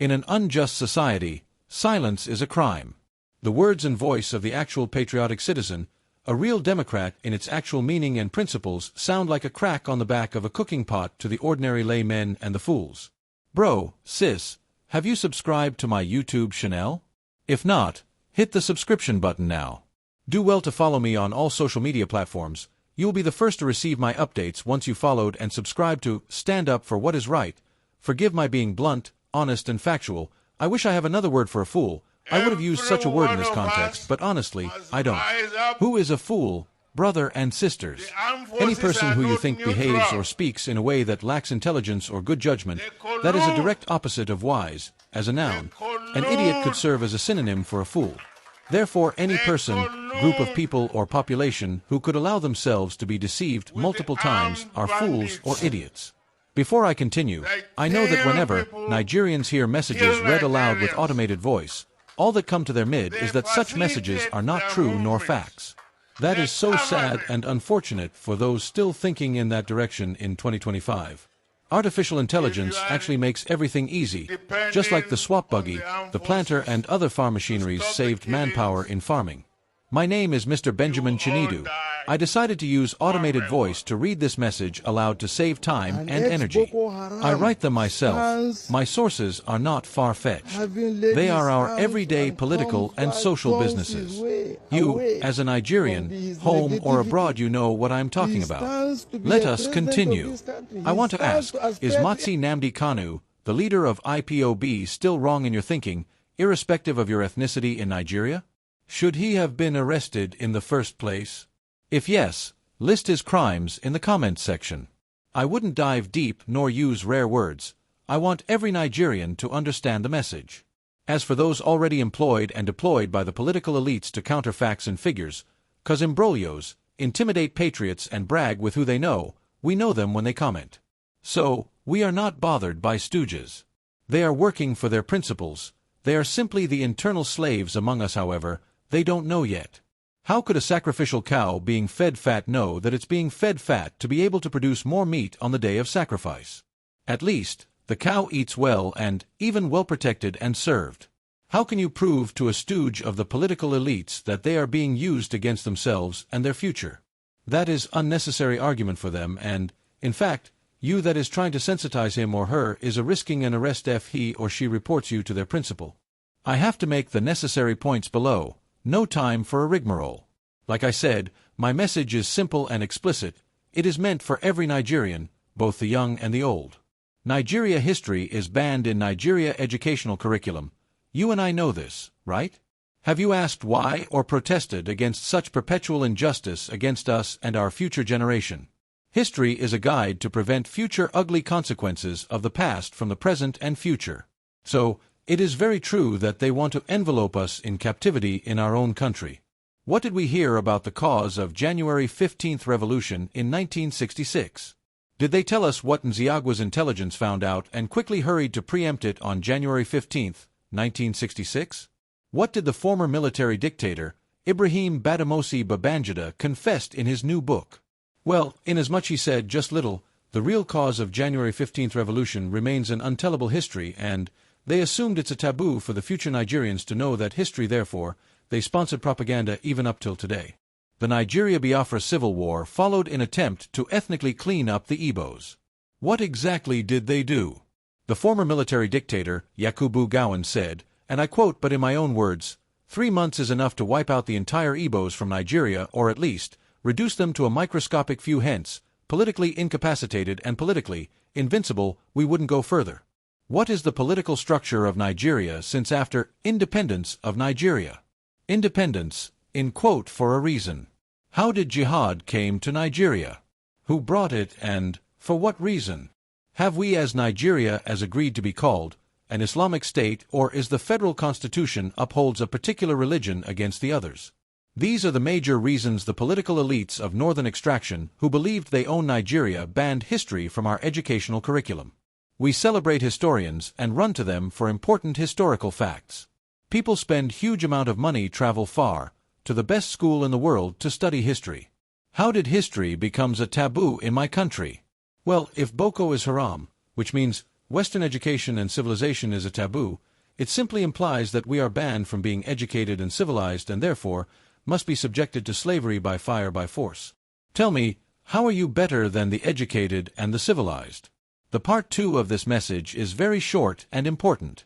In an unjust society, silence is a crime. The words and voice of the actual patriotic citizen, a real democrat in its actual meaning and principles, sound like a crack on the back of a cooking pot to the ordinary laymen and the fools. Bro, sis, have you subscribed to my YouTube channel? If not, hit the subscription button now. Do well to follow me on all social media platforms. You will be the first to receive my updates once you followed and subscribed to Stand Up for What Is Right. Forgive my being blunt, honest and factual. I wish I have another word for a fool. I would have used such a word in this context, but honestly, I don't. Who is a fool, brother and sisters? Any person who you think behaves or speaks in a way that lacks intelligence or good judgment, that is a direct opposite of wise, as a noun. An idiot could serve as a synonym for a fool. Therefore, any person, group of people or population who could allow themselves to be deceived multiple times are fools or idiots. Before I continue, I know that whenever Nigerians hear messages read aloud with automated voice, all that come to their mid is that such messages are not true nor facts. That is so sad and unfortunate for those still thinking in that direction in 2025. Artificial intelligence actually makes everything easy, just like the swap buggy, the planter and other farm machineries saved manpower in farming. My name is Mr. Benjamin Chinedu. I decided to use automated voice to read this message aloud to save time and energy. I write them myself. My sources are not far-fetched. They are our everyday political and social businesses. You, as a Nigerian, home or abroad, you know what I'm talking about. Let us continue. I want to ask, is Matsi Nnamdi Kanu, the leader of IPOB, still wrong in your thinking, irrespective of your ethnicity in Nigeria? Should he have been arrested in the first place? If yes, list his crimes in the comments section. I wouldn't dive deep nor use rare words. I want every Nigerian to understand the message. As for those already employed and deployed by the political elites to counter facts and figures, cause imbroglios, intimidate patriots and brag with who they know, we know them when they comment. So, we are not bothered by stooges. They are working for their principles. They are simply the internal slaves among us, however, they don't know yet. How could a sacrificial cow being fed fat know that it's being fed fat to be able to produce more meat on the day of sacrifice? At least, the cow eats well and, even well protected and served. How can you prove to a stooge of the political elites that they are being used against themselves and their future? That is unnecessary argument for them and, in fact, you that is trying to sensitize him or her is a risking an arrest if he or she reports you to their principal. I have to make the necessary points below. No time for a rigmarole. Like I said, my message is simple and explicit. It is meant for every Nigerian, both the young and the old. Nigeria history is banned in Nigeria educational curriculum. You and I know this, right? Have you asked why or protested against such perpetual injustice against us and our future generation? History is a guide to prevent future ugly consequences of the past from the present and future. So, it is very true that they want to envelope us in captivity in our own country. What did we hear about the cause of January 15th revolution in 1966? Did they tell us what Nziagwa's intelligence found out and quickly hurried to preempt it on January 15th, 1966? What did the former military dictator, Ibrahim Badamasi Babangida, confessed in his new book? Well, inasmuch he said just little, the real cause of January 15th revolution remains an untellable history and, they assumed it's a taboo for the future Nigerians to know that history, therefore, they sponsored propaganda even up till today. The Nigeria-Biafra Civil War followed in attempt to ethnically clean up the Igbos. What exactly did they do? The former military dictator, Yakubu Gowon, said, and I quote but in my own words, 3 months is enough to wipe out the entire Igbos from Nigeria or at least, reduce them to a microscopic few hence, politically incapacitated and politically invincible, we wouldn't go further. What is the political structure of Nigeria since after independence of Nigeria? Independence, in quote, for a reason. How did jihad came to Nigeria? Who brought it and, for what reason? Have we as Nigeria as agreed to be called, an Islamic state or is the federal constitution upholds a particular religion against the others? These are the major reasons the political elites of northern extraction who believed they own Nigeria banned history from our educational curriculum. We celebrate historians and run to them for important historical facts. People spend huge amount of money, travel far, to the best school in the world to study history. How did history becomes a taboo in my country? Well, if Boko is haram, which means Western education and civilization is a taboo. It simply implies that we are banned from being educated and civilized and therefore must be subjected to slavery by fire by force. Tell me, how are you better than the educated and the civilized? The part 2 of this message is very short and important.